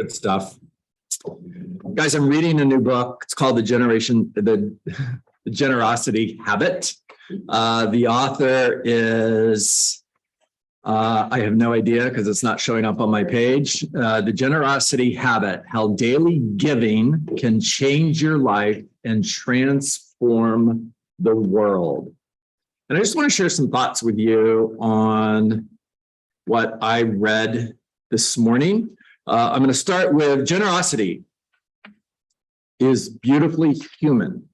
Good stuff. Guys, I'm reading a new book. It's called The Generosity Habit. The author is, I have no idea because it's not showing up on my page. The Generosity Habit, How Daily Giving Can Change Your Life and Transform the World. And I just want to share some thoughts with you on what I read this morning. I'm going to start with generosity is beautifully human.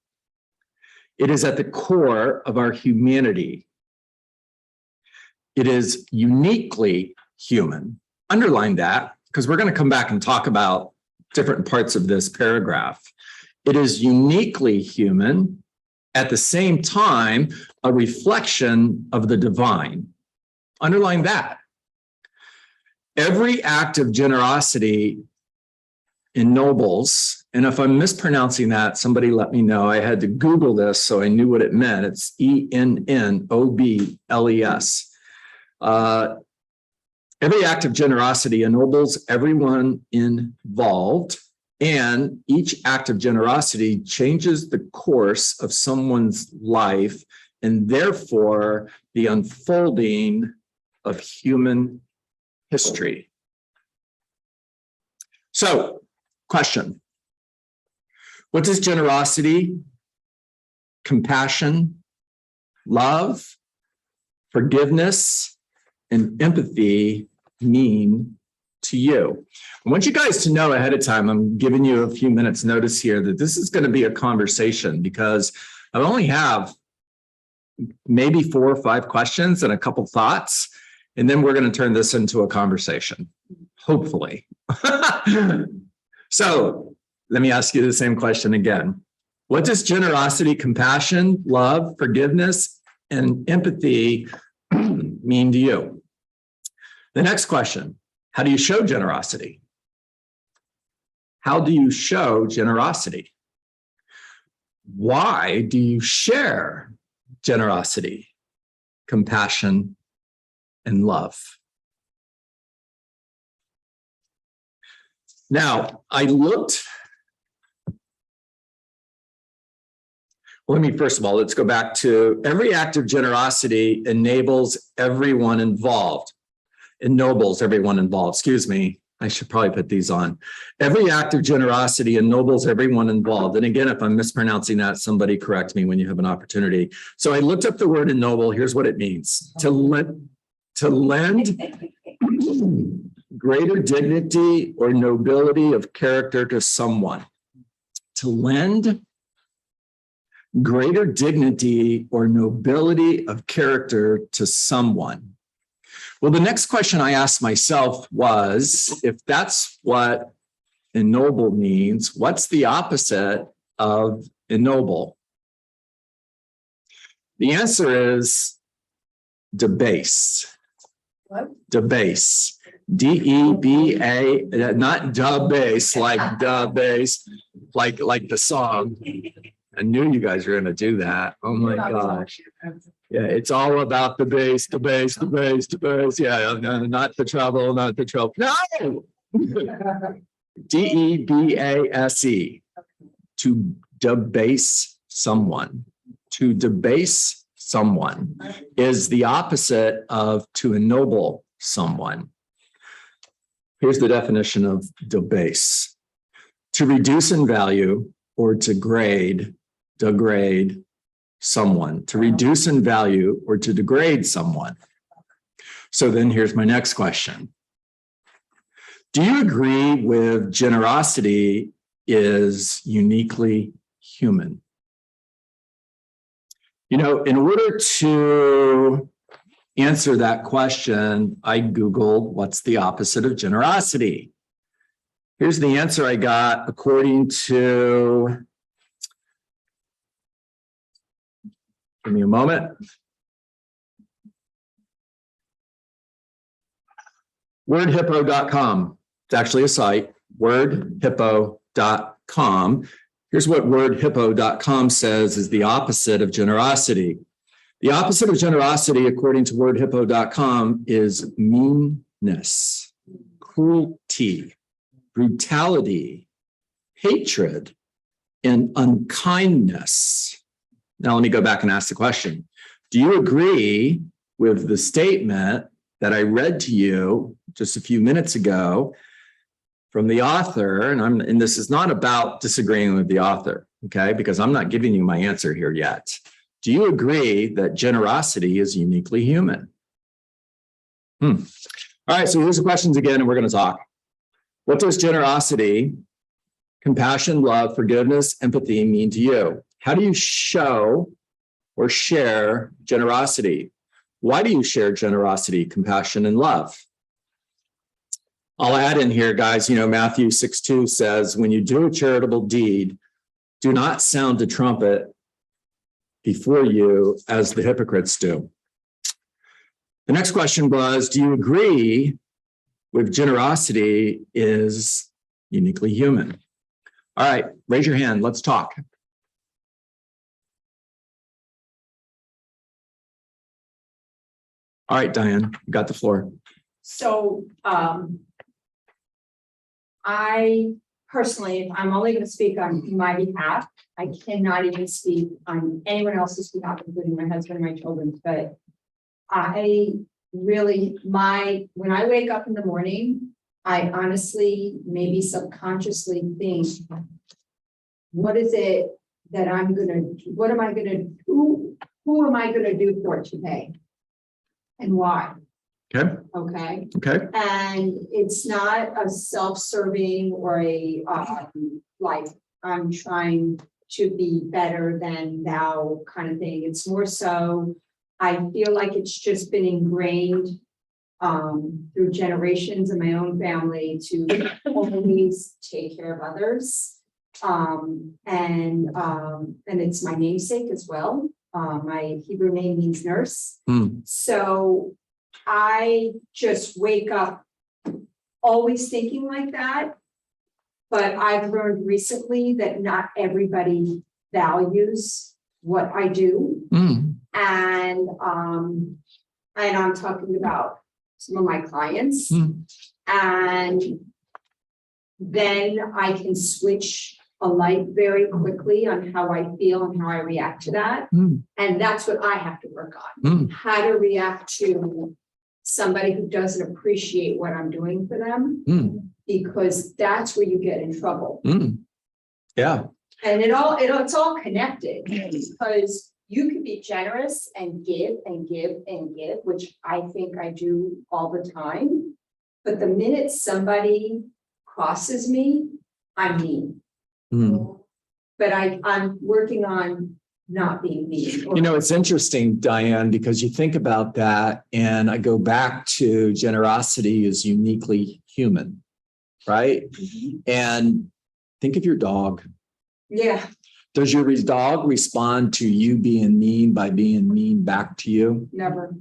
It is at the core of our humanity. It is uniquely human. Underline that because we're going to come back and talk about different parts of this paragraph. It is uniquely human, at the same time, a reflection of the divine. Underline that. Every act of generosity ennobles, and if I'm mispronouncing that, somebody let me know. I had to Google this so I knew what it meant. It's ENNOBLES. Every act of generosity ennobles everyone involved, and each act of generosity changes the course of someone's life and therefore the unfolding of human history. So, question. What does generosity, compassion, love, forgiveness, and empathy mean to you? I want you guys to know ahead of time, I'm giving you a few minutes notice here that this is going to be a conversation because I only have maybe 4 or 5 questions and a couple thoughts. And then we're going to turn this into a conversation, hopefully. So let me ask you the same question again. What does generosity, compassion, love, forgiveness, and empathy mean to you? The next question, how do you show generosity? How do you show generosity? Why do you share generosity, compassion, and love? Now, first of all, let's go back to every act of generosity ennobles everyone involved. Excuse me. I should probably put these on. Every act of generosity ennobles everyone involved. And again, if I'm mispronouncing that, somebody correct me when you have an opportunity. So I looked up the word ennoble. Here's what it means. To lend greater dignity or nobility of character to someone. To lend greater dignity or nobility of character to someone. Well, the next question I asked myself was, if that's what ennoble means, what's the opposite of ennoble? The answer is debase. What? Debase. D-E-B-A, not debase, like debase, like the song. I knew you guys were going to do that. Oh my gosh. Yeah, it's all about the bass. Yeah, not the trouble, not the trouble. No! D-E-B-A-S-E. To debase someone. To debase someone is the opposite of to ennoble someone. Here's the definition of debase. To reduce in value or to degrade someone, to reduce in value or to degrade someone. So then here's my next question. Do you agree with generosity is uniquely human? You know, in order to answer that question, I Googled what's the opposite of generosity. Here's the answer I got according to, give me a moment. Wordhippo.com. It's actually a site, wordhippo.com. Here's what wordhippo.com says is the opposite of generosity. The opposite of generosity, according to wordhippo.com, is meanness, cruelty, brutality, hatred, and unkindness. Now, let me go back and ask the question. Do you agree with the statement that I read to you just a few minutes ago from the author? And this is not about disagreeing with the author, okay? Because I'm not giving you my answer here yet. Do you agree that generosity is uniquely human? All right, so here's the questions again, and we're going to talk. What does generosity, compassion, love, forgiveness, empathy mean to you? How do you show or share generosity? Why do you share generosity, compassion, and love? I'll add in here, guys, Matthew 6:2 says, when you do a charitable deed, do not sound a trumpet before you as the hypocrites do. The next question was, do you agree with generosity is uniquely human? All right, raise your hand. Let's talk. All right, Diane, you got the floor. So I personally, I'm only going to speak on my behalf. I cannot even speak on anyone else's behalf, including my husband and my children. But I really, when I wake up in the morning, I honestly, maybe subconsciously think, what is it that I'm going to, what am I going to, who am I going to do for today? And why? Okay. Okay. Okay. And it's not a self-serving or a like I'm trying to be better than thou kind of thing. It's more so I feel like it's just been ingrained through generations in my own family to always take care of others. And it's my namesake as well. My Hebrew name means nurse. So I just wake up always thinking like that. But I've learned recently that not everybody values what I do. And I'm talking about some of my clients. And then I can switch a light very quickly on how I feel and how I react to that. And that's what I have to work on. How to react to somebody who doesn't appreciate what I'm doing for them, because that's where you get in trouble. Yeah. And it's all connected, because you can be generous and give and give and give, which I think I do all the time. But the minute somebody crosses me, I'm mean. But I'm working on not being mean. It's interesting, Diane, because you think about that, and I go back to generosity is uniquely human, right? And think of your dog. Yeah. Does your dog respond to you being mean by being mean back to you? Never.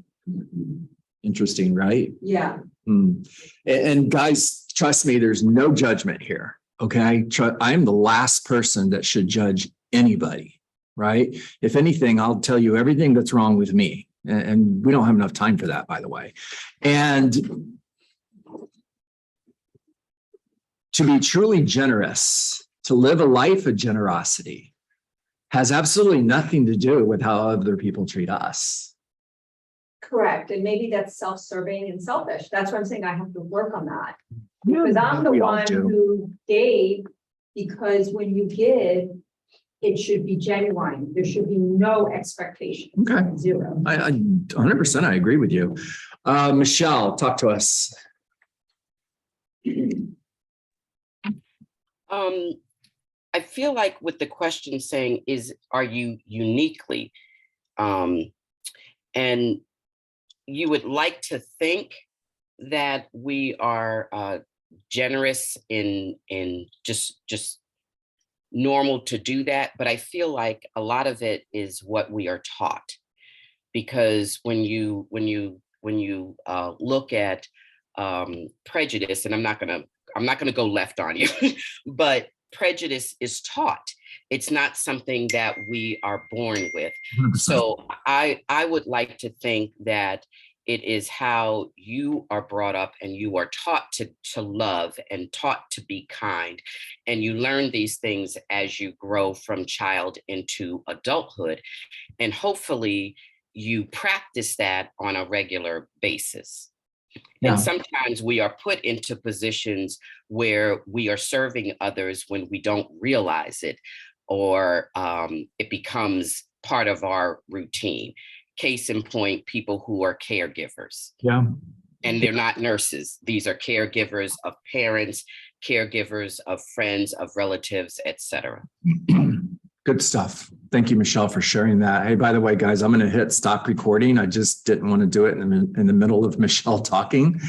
Interesting, right? Yeah. And guys, trust me, there's no judgment here. Okay. I'm the last person that should judge anybody, right? If anything, I'll tell you everything that's wrong with me. And we don't have enough time for that, by the way. And to be truly generous, to live a life of generosity, has absolutely nothing to do with how other people treat us. Correct. And maybe that's self-serving and selfish. That's what I'm saying. I have to work on that. Because I'm the one who gave, because when you give, it should be genuine. There should be no expectation. Okay. Zero. I 100% I agree with you. Michelle, talk to us. I feel like with the question saying are you uniquely, and you would like to think that we are generous in just normal to do that, but I feel like a lot of it is what we are taught, because when you look at prejudice, and I'm not gonna go left on you, but prejudice is taught. It's not something that we are born with. 100%. So I would like to think that It is how you are brought up and you are taught to love and taught to be kind. And you learn these things as you grow from child into adulthood. And hopefully you practice that on a regular basis. Yeah. And sometimes we are put into positions where we are serving others when we don't realize it, or it becomes part of our routine. Case in point, people who are caregivers. Yeah. And they're not nurses. These are caregivers of parents, caregivers of friends, of relatives, etc. Good stuff. Thank you, Michelle, for sharing that. Hey, by the way, guys, I'm going to hit stop recording. I just didn't want to do it in the middle of Michelle talking.